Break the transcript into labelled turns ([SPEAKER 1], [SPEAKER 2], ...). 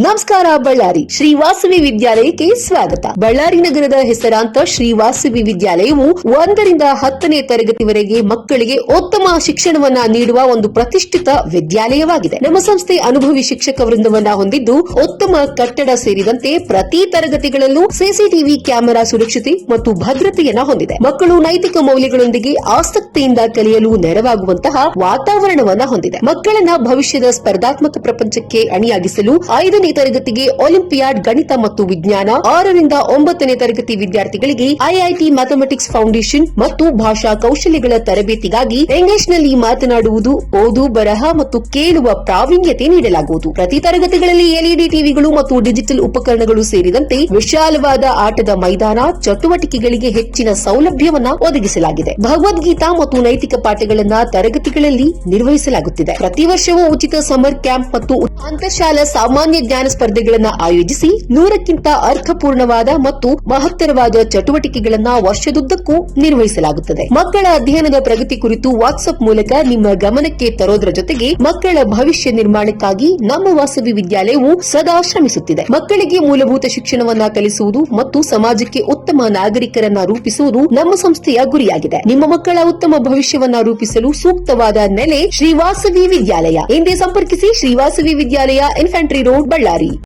[SPEAKER 1] ನಮಸ್ಕಾರ. ಬಳ್ಳಾರಿ ಶ್ರೀ ವಾಸವಿ ವಿದ್ಯಾಲಯಕ್ಕೆ ಸ್ವಾಗತ. ಬಳ್ಳಾರಿ ನಗರದ ಹೆಸರಾಂತ ಶ್ರೀ ವಾಸವಿ ವಿದ್ಯಾಲಯವು 1ರಿಂದ 10ನೇ ತರಗತಿವರೆಗೆ ಮಕ್ಕಳಿಗೆ ಉತ್ತಮ ಶಿಕ್ಷಣವನ್ನ ನೀಡುವ ಒಂದು ಪ್ರತಿಷ್ಠಿತ ವಿದ್ಯಾಲಯವಾಗಿದೆ. ನಮ್ಮ ಸಂಸ್ಥೆ ಅನುಭವಿ ಶಿಕ್ಷಕ ವೃಂದವನ್ನ ಹೊಂದಿದ್ದು ಉತ್ತಮ ಕಟ್ಟಡ ಸೇರಿದಂತೆ ಪ್ರತಿ ತರಗತಿಗಳಲ್ಲೂ ಸಿಸಿಟಿವಿ ಕ್ಯಾಮೆರಾ ಸುರಕ್ಷತೆ ಮತ್ತು ಭದ್ರತೆಯನ್ನ ಹೊಂದಿದೆ. ಮಕ್ಕಳು ನೈತಿಕ ಮೌಲ್ಯಗಳೊಂದಿಗೆ ಆಸಕ್ತಿಯಿಂದ ಕಲಿಯಲು ನೆರವಾಗುವಂತಹ ವಾತಾವರಣವನ್ನ ಹೊಂದಿದೆ. ಮಕ್ಕಳನ್ನ ಭವಿಷ್ಯದ ಸ್ಪರ್ಧಾತ್ಮಕ ಪ್ರಪಂಚಕ್ಕೆ ಅಣಿಯಾಗಿಸಲು 5ನೇ ತರಗತಿಗೆ ಒಲಿಂಪಿಯಾಡ್ ಗಣಿತ ಮತ್ತು ವಿಜ್ಞಾನ, 6ರಿಂದ 9ನೇ ತರಗತಿ ವಿದ್ಯಾರ್ಥಿಗಳಿಗೆ ಐಐಟಿ ಮ್ಯಾಥಮೆಟಿಕ್ಸ್ ಫೌಂಡೇಶನ್ ಮತ್ತು ಭಾಷಾ ಕೌಶಲ್ಯಗಳ ತರಬೇತಿಗಾಗಿ ಇಂಗ್ಲಿಷ್ನಲ್ಲಿ ಮಾತನಾಡುವುದು, ಓದು, ಬರಹ ಮತ್ತು ಕೇಳುವ ಪ್ರಾವೀಣ್ಯತೆ ನೀಡಲಾಗುವುದು. ಪ್ರತಿ ತರಗತಿಗಳಲ್ಲಿ ಎಲ್ಇಡಿ ಟಿವಿಗಳು ಮತ್ತು ಡಿಜಿಟಲ್ ಉಪಕರಣಗಳು ಸೇರಿದಂತೆ ವಿಶಾಲವಾದ ಆಟದ ಮೈದಾನ, ಚಟುವಟಿಕೆಗಳಿಗೆ ಹೆಚ್ಚಿನ ಸೌಲಭ್ಯವನ್ನ ಒದಗಿಸಲಾಗಿದೆ. ಭಗವದ್ಗೀತಾ ಮತ್ತು ನೈತಿಕ ಪಾಠಗಳನ್ನ ತರಗತಿಗಳಲ್ಲಿ ನಿರ್ವಹಿಸಲಾಗುತ್ತಿದೆ. ಪ್ರತಿ ವರ್ಷವೂ ಉಚಿತ ಸಮರ್ ಕ್ಯಾಂಪ್ ಮತ್ತು ಅಂತರ್ಶಾಲಾ ಸಾಮಾನ್ಯ ಜ್ಞಾನ ಸ್ಪರ್ಧೆಗಳನ್ನು ಆಯೋಜಿಸಿ 100ಕ್ಕಿಂತ ಅರ್ಥಪೂರ್ಣವಾದ ಮತ್ತು ಮಹತ್ತರವಾದ ಚಟುವಟಿಕೆಗಳನ್ನು ವರ್ಷದುದ್ದಕ್ಕೂ ನಿರ್ವಹಿಸಲಾಗುತ್ತದೆ. ಮಕ್ಕಳ ಅಧ್ಯಯನದ ಪ್ರಗತಿ ಕುರಿತು ವಾಟ್ಸ್ಆಪ್ ಮೂಲಕ ನಿಮ್ಮ ಗಮನಕ್ಕೆ ತರೋದರ ಜೊತೆಗೆ ಮಕ್ಕಳ ಭವಿಷ್ಯ ನಿರ್ಮಾಣಕ್ಕಾಗಿ ನಮ್ಮ ವಾಸವಿ ವಿದ್ಯಾಲಯವು ಸದಾ ಶ್ರಮಿಸುತ್ತಿದೆ. ಮಕ್ಕಳಿಗೆ ಮೂಲಭೂತ ಶಿಕ್ಷಣವನ್ನ ಕಲಿಸುವುದು ಮತ್ತು ಸಮಾಜಕ್ಕೆ ಉತ್ತಮ ನಾಗರಿಕರನ್ನ ರೂಪಿಸುವುದು ನಮ್ಮ ಸಂಸ್ಥೆಯ ಗುರಿಯಾಗಿದೆ. ನಿಮ್ಮ ಮಕ್ಕಳ ಉತ್ತಮ ಭವಿಷ್ಯವನ್ನ ರೂಪಿಸಲು ಸೂಕ್ತವಾದ ನೆಲೆ ಶ್ರೀ ವಾಸವಿ ವಿದ್ಯಾಲಯ. ಎಂದೇ ಸಂಪರ್ಕಿಸಿ ಶ್ರೀ ವಾಸವಿ ವಿದ್ಯಾಲಯ, ಇನ್ಫ್ಯಾಂಟ್ರಿ ರೋಡ್, ಬಳ್ಳಾರಿ.